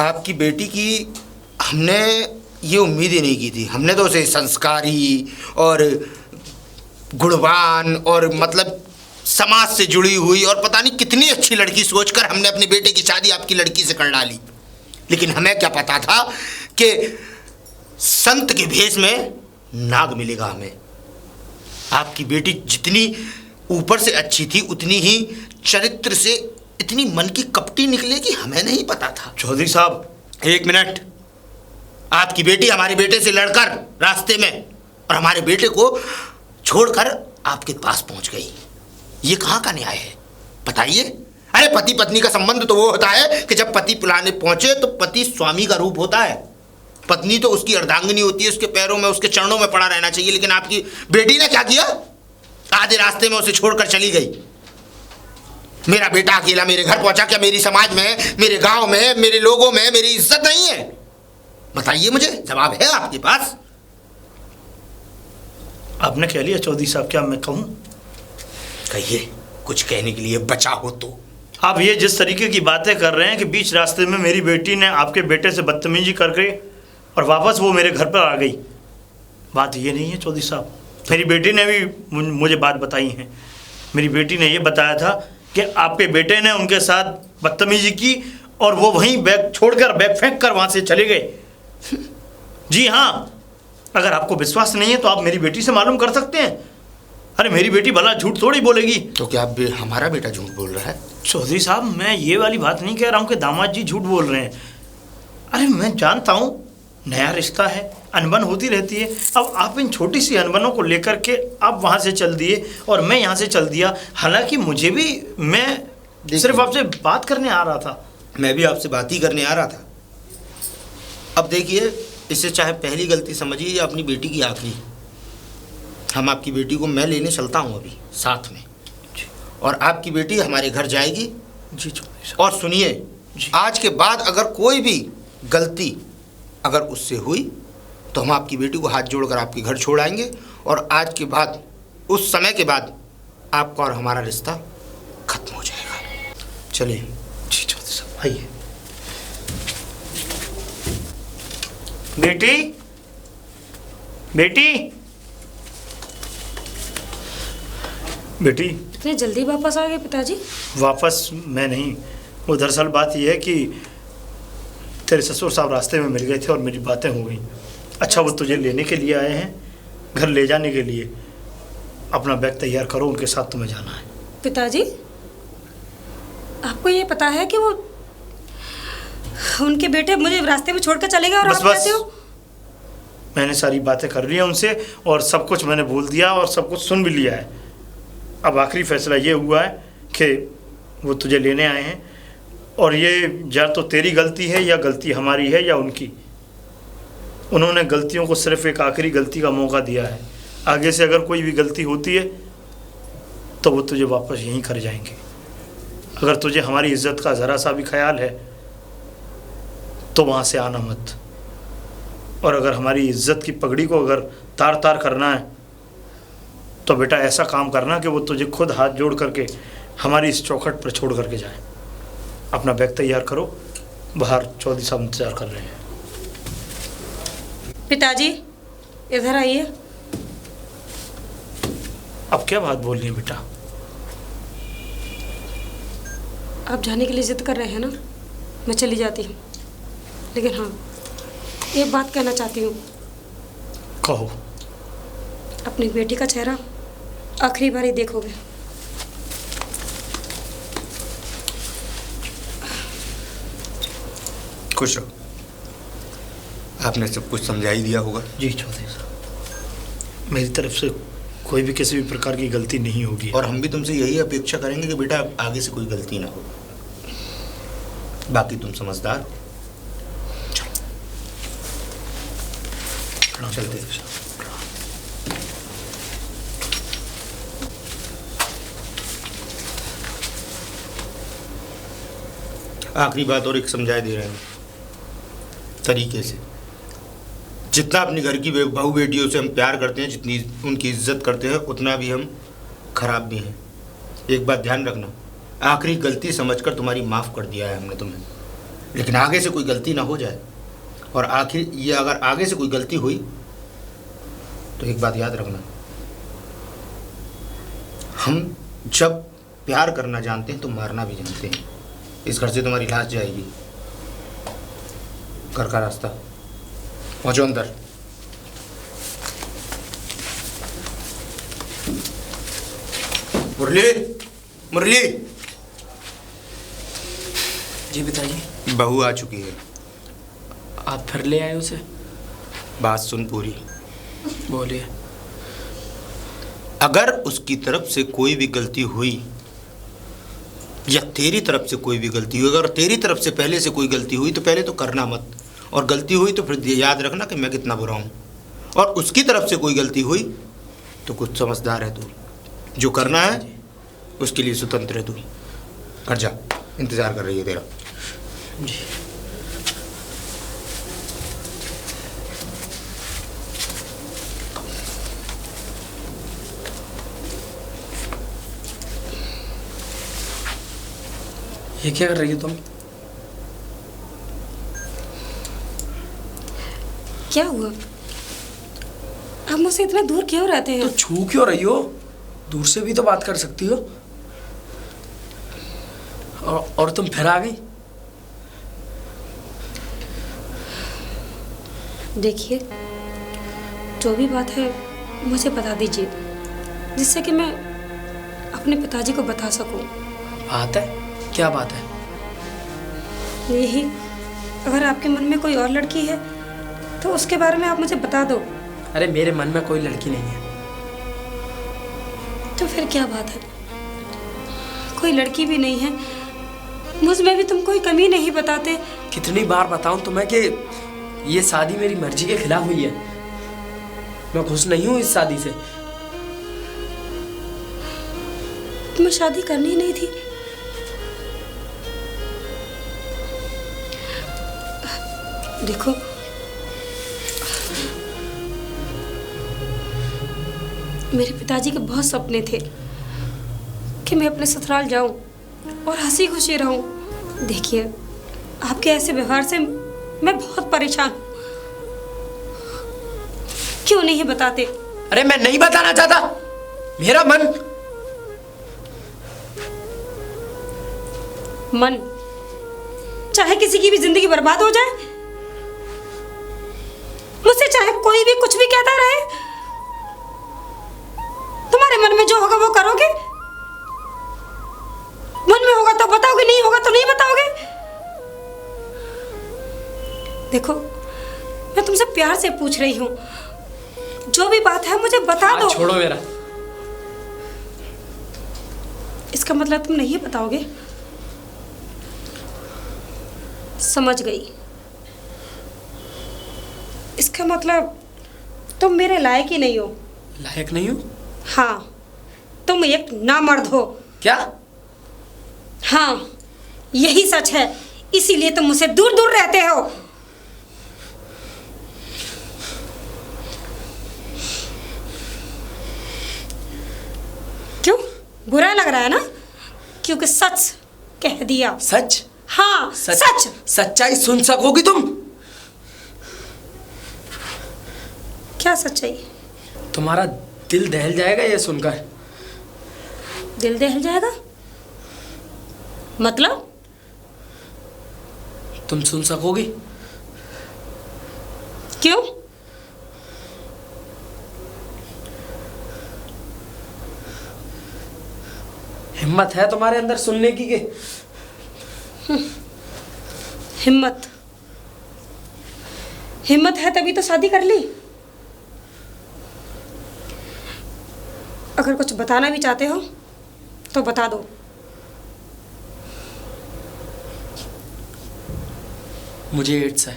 आपकी बेटी की हमने ये उम्मीद ही नहीं की थी। हमने तो उसे संस्कारी और गुणवान और मतलब समाज से जुड़ी हुई और पता नहीं कितनी अच्छी लड़की सोचकर हमने अपनी बेटे की शादी आपकी लड़की से कर डाली। लेकिन हमें क्या पता था कि संत के भेष में नाग मिलेगा हमें। आपकी बेटी जितनी ऊपर से अच्छी थी उतनी ही चरित्र से इतनी मन की कपटी निकलेगी हमें नहीं पता था। चौधरी साहब, एक मिनट। आपकी बेटी हमारे बेटे से लड़कर रास्ते में और हमारे बेटे को छोड़कर आपके पास पहुंच गई। ये कहाँ का न्याय है बताइए? अरे पति पत्नी का संबंध तो वो होता है कि जब पति पिलाने पहुंचे तो पति स्वामी का रूप होता है, पत्नी तो उसकी अर्धांगिनी होती है, उसके पैरों में उसके चरणों में पड़ा रहना चाहिए। लेकिन आपकी बेटी ने क्या किया? आधे रास्ते में उसे छोड़कर चली गई। मेरा बेटा अकेला मेरे घर पहुंचा, क्या मेरी समाज में, मेरे गांव में, मेरे लोगों में मेरी इज्जत नहीं है? बताइए, मुझे जवाब है आपके पास? आपने कह लिया चौधरी साहब, क्या मैं कहूँ? कहिए, कुछ कहने के लिए बचा हो तो। आप ये जिस तरीके की बातें कर रहे हैं कि बीच रास्ते में मेरी बेटी ने आपके बेटे से बदतमीजी करके और वापस वो मेरे घर पर आ गई, बात ये नहीं है चौधरी साहब। मेरी बेटी ने भी मुझे बात बताई है। मेरी बेटी ने ये बताया था कि आपके बेटे ने उनके साथ बदतमीजी की और वो वहीं बैग छोड़कर, बैग फेंक कर वहाँ से चले गए। जी हाँ, अगर आपको विश्वास नहीं है तो आप मेरी बेटी से मालूम कर सकते हैं। अरे मेरी बेटी भला झूठ थोड़ी बोलेगी। तो क्या हमारा बेटा झूठ बोल रहा है? चौधरी साहब, मैं ये वाली बात नहीं कह रहा हूँ कि दामाद जी झूठ बोल रहे हैं। अरे मैं जानता हूँ नया रिश्ता है, अनबन होती रहती है। अब आप इन छोटी सी अनबनों को लेकर के आप वहाँ से चल दिए और मैं यहाँ से चल दिया। हालांकि मुझे भी, मैं सिर्फ आपसे बात करने आ रहा था। मैं भी आपसे बात ही करने आ रहा था। अब देखिए, इसे चाहे पहली गलती समझिए या अपनी बेटी की आखिरी, हम आपकी बेटी को मैं लेने चलता हूँ अभी साथ में, और आपकी बेटी हमारे घर जाएगी। जी चौधरी साहब। और सुनिए, आज के बाद अगर कोई भी गलती अगर उससे हुई तो हम आपकी बेटी को हाथ जोड़कर आपके घर छोड़ आएंगे, और आज के बाद, उस समय के बाद आपका और हमारा रिश्ता खत्म हो जाएगा। चलिए। जी चौधरी साहब, आइए। बेटी, बेटी, बेटी। इतने जल्दी वापस आ गए पिताजी? वापस मैं नहीं, वो दरअसल बात यह है कि तेरे ससुर साहब रास्ते में मिल गए थे और मेरी बातें हो गई। अच्छा, वो तुझे लेने के लिए आए हैं, घर ले जाने के लिए। अपना बैग तैयार करो, उनके साथ तुम्हें जाना है। पिताजी, आपको ये पता है कि वो उनके बेटे मुझे रास्ते में छोड़कर चले गए और आप कहते हो? मैंने सारी बातें कर ली हैं उनसे और सब कुछ मैंने बोल दिया और सब कुछ सुन भी लिया है। अब आखिरी फैसला ये हुआ है कि वो तुझे लेने आए हैं, और ये या तो तेरी गलती है या गलती हमारी है या उनकी। उन्होंने गलतियों को सिर्फ एक आखिरी गलती का मौका दिया है। आगे से अगर कोई भी गलती होती है तो वो तुझे वापस यहीं कर जाएंगे। अगर तुझे हमारी इज्जत का ज़रा सा भी ख्याल है तो वहाँ से आना मत। और अगर हमारी इज्जत की पगड़ी को अगर तार तार करना है तो बेटा ऐसा काम करना कि वो तुझे खुद हाथ जोड़ करके हमारी इस चौखट पर छोड़ करके जाए। अपना बैग तैयार करो, बाहर चौधरी साहब इंतजार कर रहे हैं। पिताजी, इधर आइए। अब क्या बात बोल रही है बेटा? आप जाने के लिए जिद कर रहे हैं ना, मैं चली जाती हूँ। लेकिन हाँ, एक बात कहना चाहती हूँ। कहो। अपनी बेटी का चेहरा आखिरी बार ही देखोगे। खुश रहो। आपने सब कुछ समझा ही दिया होगा। जी चौधरी साहब, मेरी तरफ से कोई भी किसी भी प्रकार की गलती नहीं होगी। और हम भी तुमसे यही अपेक्षा करेंगे कि बेटा आगे से कोई गलती ना हो। बाकी तुम समझदार हो। चलते हैं। आखिरी बात और एक समझाए दे रहे हैं तरीके से। जितना अपनी घर की बहू बेटियों से हम प्यार करते हैं, जितनी उनकी इज्जत करते हैं, उतना भी हम खराब भी हैं। एक बात ध्यान रखना, आखिरी गलती समझकर तुम्हारी माफ़ कर दिया है हमने तुम्हें, लेकिन आगे से कोई गलती ना हो जाए। और आखिर ये अगर आगे से कोई गलती हुई तो एक बात याद रखना, हम जब प्यार करना जानते हैं तो मारना भी जानते हैं। इस घर से तुम्हारी लाश जाएगी। घर का रास्ता पहुंचो अंदर। मुरली, मुरली। जी पिताजी। बहू आ चुकी है। आप फिर ले आए उसे? बात सुन पूरी। बोलिए। अगर उसकी तरफ से कोई भी गलती हुई या तेरी तरफ से कोई भी गलती हुई, अगर तेरी तरफ से पहले से कोई गलती हुई तो पहले तो करना मत, और गलती हुई तो फिर याद रखना कि मैं कितना बुरा हूँ। और उसकी तरफ से कोई गलती हुई तो कुछ समझदार है तू, जो करना है उसके लिए स्वतंत्र है तू। घर जा, इंतज़ार कर रही है तेरा। जी। ये क्या कर रही हो तुम? क्या हुआ? आप मुझसे इतना दूर क्यों रहते हैं? तो छू क्यों रही हो? दूर से भी तो बात कर सकती हो। और तुम फिर आ गई। देखिए, जो भी बात है मुझे बता दीजिए, जिससे कि मैं अपने पिताजी को बता सकूं। बात है? क्या बात है? यही, अगर आपके मन में कोई और लड़की है तो उसके बारे में आप मुझे बता दो। अरे मेरे मन में कोई लड़की नहीं है। तो फिर क्या बात है? कोई लड़की भी नहीं है, मुझ में भी तुम कोई कमी नहीं बताते। कितनी बार बताऊं तुम्हें कि ये शादी मेरी मर्जी के खिलाफ हुई है। मैं खुश नहीं हूं इस शादी से। तुम्हें शादी करनी ही नहीं थी? देखो, मेरे पिताजी के बहुत सपने थे कि मैं अपने ससुराल जाऊं और हंसी खुशी रहूं। देखिए, आपके ऐसे व्यवहार से मैं बहुत परेशान हूं। क्यों नहीं बताते? अरे मैं नहीं बताना चाहता। मेरा मन चाहे किसी की भी जिंदगी बर्बाद हो जाए, मुझसे चाहे कोई भी कुछ भी कहता रहे, तुम्हारे मन में जो होगा वो करोगे। मन में होगा तो बताओगे, नहीं होगा तो नहीं बताओगे। देखो, मैं तुमसे प्यार से पूछ रही हूँ, जो भी बात है मुझे बता दो। छोड़ो मेरा। इसका मतलब तुम नहीं बताओगे? समझ गई। इसका मतलब तुम मेरे लायक ही नहीं हो। लायक नहीं हो? हाँ, तुम एक नामर्द हो। क्या? हाँ, यही सच है, इसीलिए तुम मुझसे दूर दूर रहते हो। क्यों बुरा लग रहा है ना? क्योंकि सच कह दिया। सच? हाँ, सच। सच्चाई सुन सकोगी तुम? क्या सच्चाई? तुम्हारा दिल दहल जाएगा ये सुनकर। दिल दहल जाएगा? मतलब? तुम सुन सकोगी? हिम्मत है तुम्हारे अंदर सुनने की के? हिम्मत है तभी तो शादी कर ली। अगर कुछ बताना भी चाहते हो तो बता दो। मुझे एड्स है।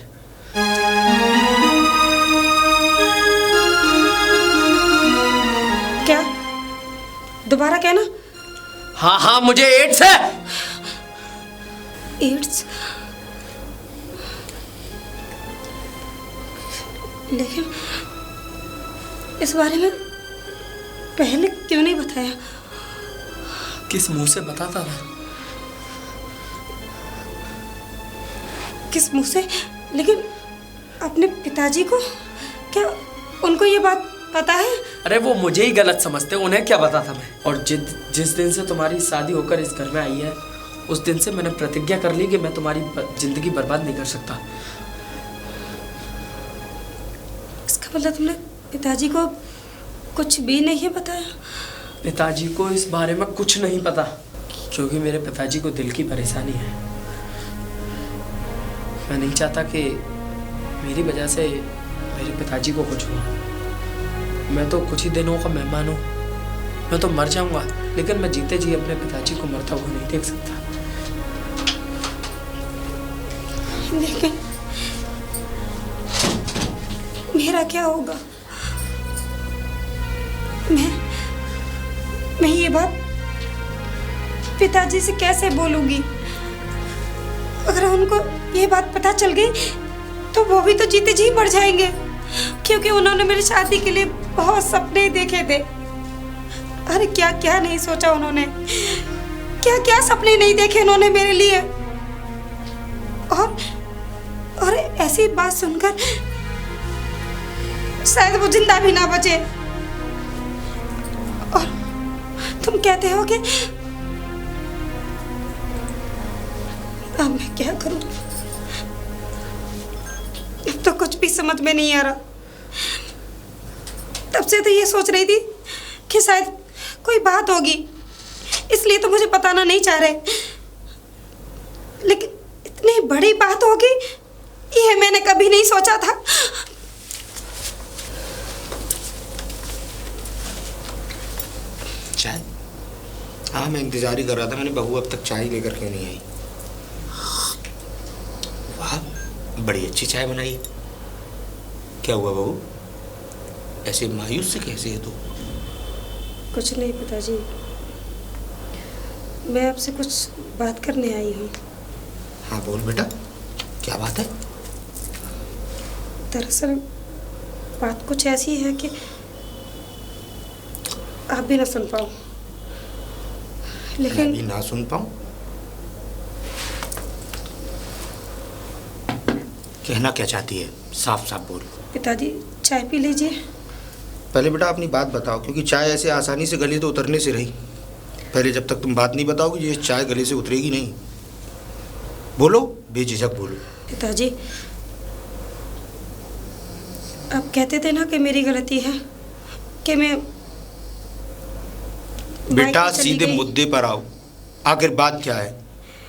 क्या? दोबारा कहना। हाँ हाँ, मुझे एड्स है। एड्स? लेकिन इस बारे में पहले क्यों नहीं बताया? किस मुंह से बताता मैं? किस मुंह से? लेकिन अपने पिताजी को, क्या उनको ये बात पता है? अरे वो मुझे ही गलत समझते, उन्हें क्या बताता मैं। और जिस दिन से तुम्हारी शादी होकर इस घर में आई है, उस दिन से मैंने प्रतिज्ञा कर ली कि मैं तुम्हारी जिंदगी बर्बाद नहीं कर सकता। इसका मतलब तुमने पिताजी को कुछ भी नहीं बताया? पिताजी को इस बारे में कुछ नहीं पता, क्योंकि मेरे पिताजी को दिल की परेशानी है। मैं नहीं चाहता कि मेरी वजह से मेरे पिताजी को कुछ हो। मैं तो कुछ ही दिनों का मेहमान हूँ, मैं तो मर जाऊंगा, लेकिन मैं जीते जी अपने पिताजी को मरता हुआ नहीं देख सकता। लेकिन मेरा क्या होगा? मैं ये बात पिताजी से कैसे बोलूंगी? अगर उनको ये बात पता चल गई तो वो भी तो जीते जी मर जाएंगे, क्योंकि उन्होंने मेरी शादी के लिए बहुत सपने देखे थे। अरे क्या क्या नहीं सोचा उन्होंने, क्या क्या सपने नहीं देखे उन्होंने मेरे लिए। और ऐसी बात सुनकर शायद वो जिंदा भी ना बचे। और तुम कहते हो कि अब मैं क्या करूं? अब तो कुछ भी समझ में नहीं आ रहा। तब से तो ये सोच रही थी कि शायद कोई बात होगी, इसलिए तो मुझे बताना नहीं चाह रहे। लेकिन इतनी बड़ी बात होगी ये मैंने कभी नहीं सोचा था। चाय? हाँ, मैं इंतजार ही कर रहा था। मैंने बहू अब तक चाय लेकर क्यों नहीं आई? वाह, बड़ी अच्छी चाय बनाई। क्या हुआ बहू, ऐसे मायूस से कैसे है तू? कुछ नहीं पिताजी, मैं आपसे कुछ बात करने आई हूँ। हाँ बोल बेटा, क्या बात है? दरअसल बात कुछ ऐसी है कि आप भी ना सुन पाओ। मैं लेकिन भी ना सुन पाऊँ? कहना क्या चाहती है, साफ साफ बोल। पिताजी चाय पी लीजिए। पहले बेटा अपनी बात बताओ, क्योंकि चाय ऐसे आसानी से गले तो उतरने से रही। पहले जब तक तुम बात नहीं बताओगी ये चाय गले से उतरेगी नहीं। बोलो, बेझिझक बोलो। पिताजी आप कहते थे ना कि मेरी गलती है, कि मैं बेटा मायके चली सीधे गई। मुद्दे पर आओ। आखिर बात क्या है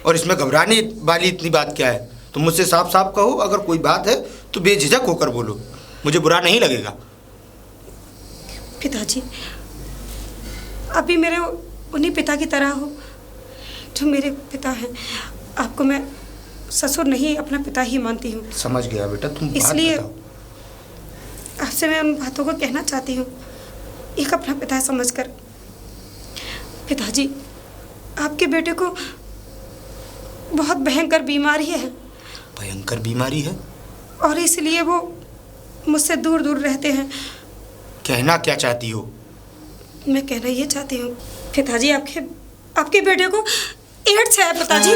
और इसमें घबराने वाली इतनी बात क्या है? तुम मुझसे साफ साफ कहो, अगर कोई बात है तो बेझिझक होकर बोलो, मुझे बुरा नहीं लगेगा। पिताजी आप भी मेरे उन्हीं पिता की तरह हो जो मेरे पिता हैं। आपको मैं ससुर नहीं अपना पिता ही मानती हूँ। समझ गया बेटा, तुम बात इसलिए बताओ। आपसे मैं उन बातों को कहना चाहती हूँ, एक अपना पिता समझकर। पिताजी आपके बेटे को बहुत भयंकर बीमारी है। भयंकर बीमारी है? और इसलिए वो मुझसे दूर दूर रहते हैं। कहना क्या चाहती हो? मैं कहना ये चाहती हूँ पिताजी, आपके बेटे को एड्स है पिताजी।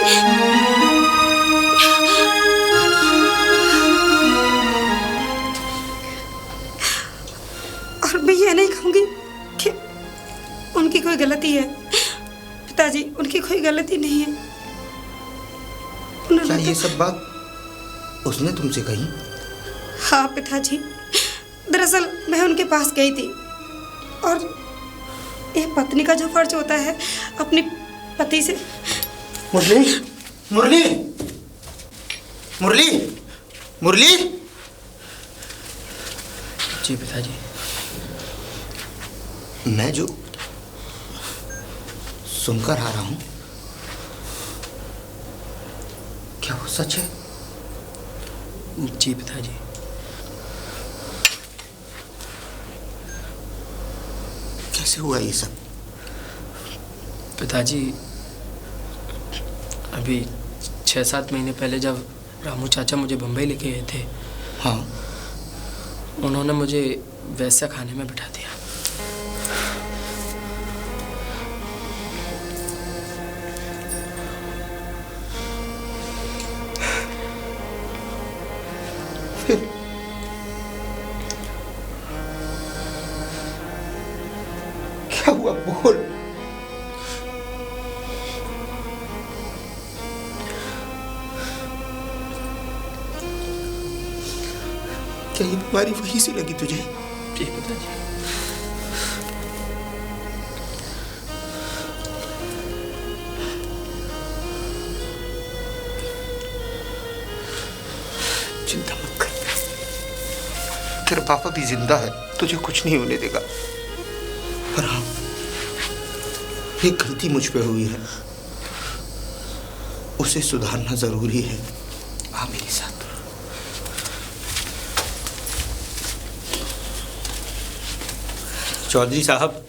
और मैं ये नहीं कहूँगी कि उनकी कोई गलती है पिताजी, उनकी कोई गलती नहीं है। क्या ये सब बात उसने तुमसे कही? हाँ पिताजी, दरअसल मैं उनके पास गई थी और एक पत्नी का जो फर्ज होता है अपनी पति से। मुरली, मुरली, मुरली, मुरली। जी पिताजी। मैं जो सुनकर आ रहा हूं, क्या वो सच है? जी पिताजी। कैसे हुआ ये सब? पिताजी, अभी 6-7 महीने पहले जब रामू चाचा मुझे बम्बई लेके गए थे, हाँ, उन्होंने मुझे वैसा खाने में बिठा दिया। फिर क्या हुआ? बोल। क्या ये बीमारी वहीं से लगी तुझे? जी पिताजी। चिंता मत कर, तेरा पापा भी जिंदा है, तुझे कुछ नहीं होने देगा। पर हाँ, एक गलती मुझ पे हुई है, उसे सुधारना जरूरी है। आ मेरे साथ। चौधरी साहब,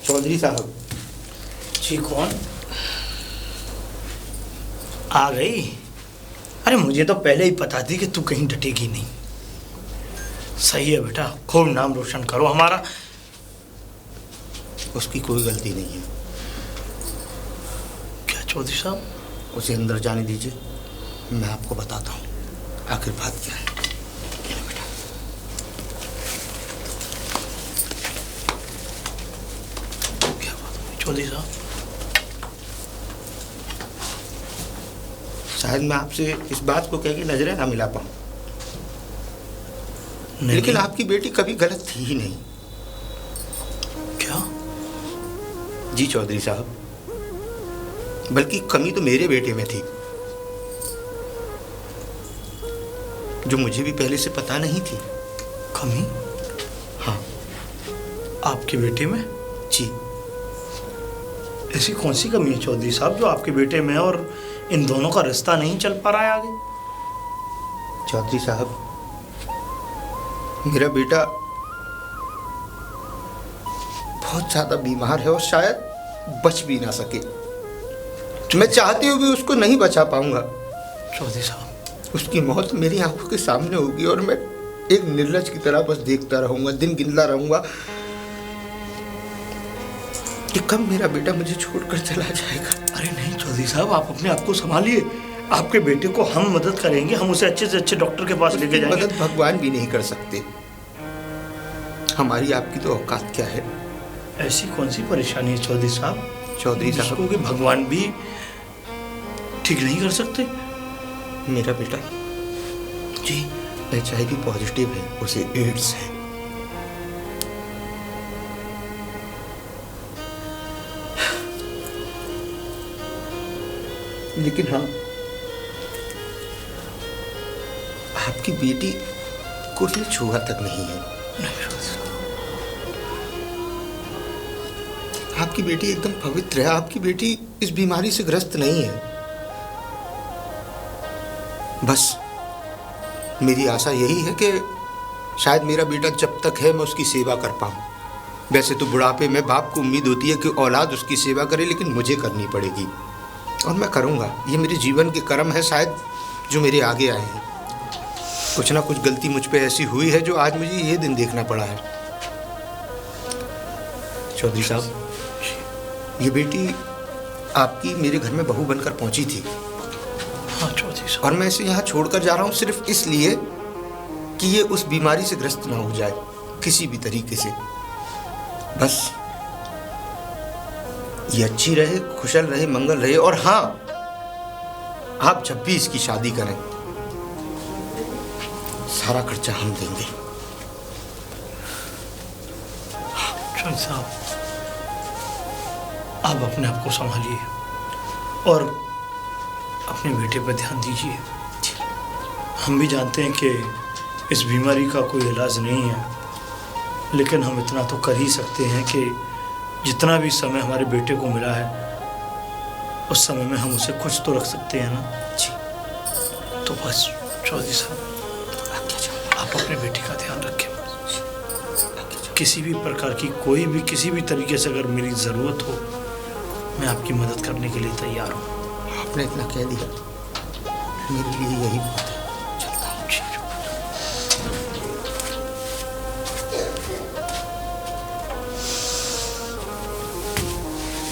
चौधरी साहब। जी कौन? आ गई? अरे मुझे तो पहले ही पता थी कि तू कहीं डटेगी नहीं। सही है बेटा, खूब नाम रोशन करो हमारा। उसकी कोई गलती नहीं है। क्या चौधरी साहब? उसे अंदर जाने दीजिए, मैं आपको बताता हूँ आखिर बात क्या है। ये लो बेटा। क्या बात हुई चौधरी साहब? शायद मैं आपसे इस बात को कह के नजरें ना मिला पाऊँ, नहीं, लेकिन नहीं। आपकी बेटी कभी गलत थी ही नहीं। क्या? जी चौधरी साहब, बल्कि कमी तो मेरे बेटे में थी, जो मुझे भी पहले से पता नहीं थी। कमी? हाँ आपके बेटे में? जी। ऐसी कौन सी कमी है चौधरी साहब जो आपके बेटे में और इन दोनों का रिश्ता नहीं चल पा रहा है आगे? चौधरी साहब, मेरा बेटा बहुत ज्यादा बीमार है और शायद बच भी ना सके। मैं चाहते हुए भी उसको नहीं बचा पाऊंगा। चौधरी साहब, उसकी मौत मेरी आंखों के सामने होगी और मैं एक निर्लज की तरह बस देखता रहूंगा, दिन गिनता रहूंगा कि कब मेरा बेटा मुझे छोड़कर चला जाएगा। अरे नहीं चौधरी साहब, आप अपने आप को संभालिए। आपके बेटे को हम मदद करेंगे, हम उसे अच्छे से अच्छे डॉक्टर के पास लेके जाएंगे। मदद भगवान भी नहीं कर सकते। हमारी आपकी तो औकात क्या है? ऐसी कौन सी परेशानी है चौधरी साहब? चौधरी जिसको साहब, कि भगवान भी ठीक नहीं कर सकते? मेरा बेटा जी। HIV पॉजिटिव है, उसे एड्स है। लेकिन हाँ, आपकी बेटी को उसने छुआ तक नहीं है। आपकी बेटी एकदम पवित्र है। आपकी बेटी इस बीमारी से ग्रस्त नहीं है। बस मेरी आशा यही है कि शायद मेरा बेटा जब तक है मैं उसकी सेवा कर पाऊँ। वैसे तो बुढ़ापे में बाप को उम्मीद होती है कि औलाद उसकी सेवा करे, लेकिन मुझे करनी पड़ेगी और मैं करूँगा। ये मेरे जीवन के कर्म है शायद जो मेरे आगे आए हैं। कुछ ना कुछ गलती मुझ पे ऐसी हुई है जो आज मुझे ये दिन देखना पड़ा है। चौधरी साहब, ये बेटी आपकी मेरे घर में बहू बनकर पहुंची थी। हाँ चौधरी साहब। और मैं इसे यहाँ छोड़कर जा रहा हूँ सिर्फ इसलिए कि ये उस बीमारी से ग्रस्त ना हो जाए किसी भी तरीके से। बस ये अच्छी रहे, खुशहाल रहे, मंगल रहे। और हाँ, आप जब भी इसकी शादी करें सारा खर्चा हम देंगे। चौधरी साहब, आप अपने आप को संभालिए और अपने बेटे पर ध्यान दीजिए। हम भी जानते हैं कि इस बीमारी का कोई इलाज नहीं है, लेकिन हम इतना तो कर ही सकते हैं कि जितना भी समय हमारे बेटे को मिला है उस समय में हम उसे खुश तो रख सकते हैं ना जी। तो बस चौधरी साहब आप अपने बेटे का ध्यान रखें। किसी भी प्रकार की कोई भी किसी भी तरीके से अगर मेरी ज़रूरत हो मैं आपकी मदद करने के लिए तैयार हूँ। आपने इतना कह दिया, मेरे लिए यही बात है।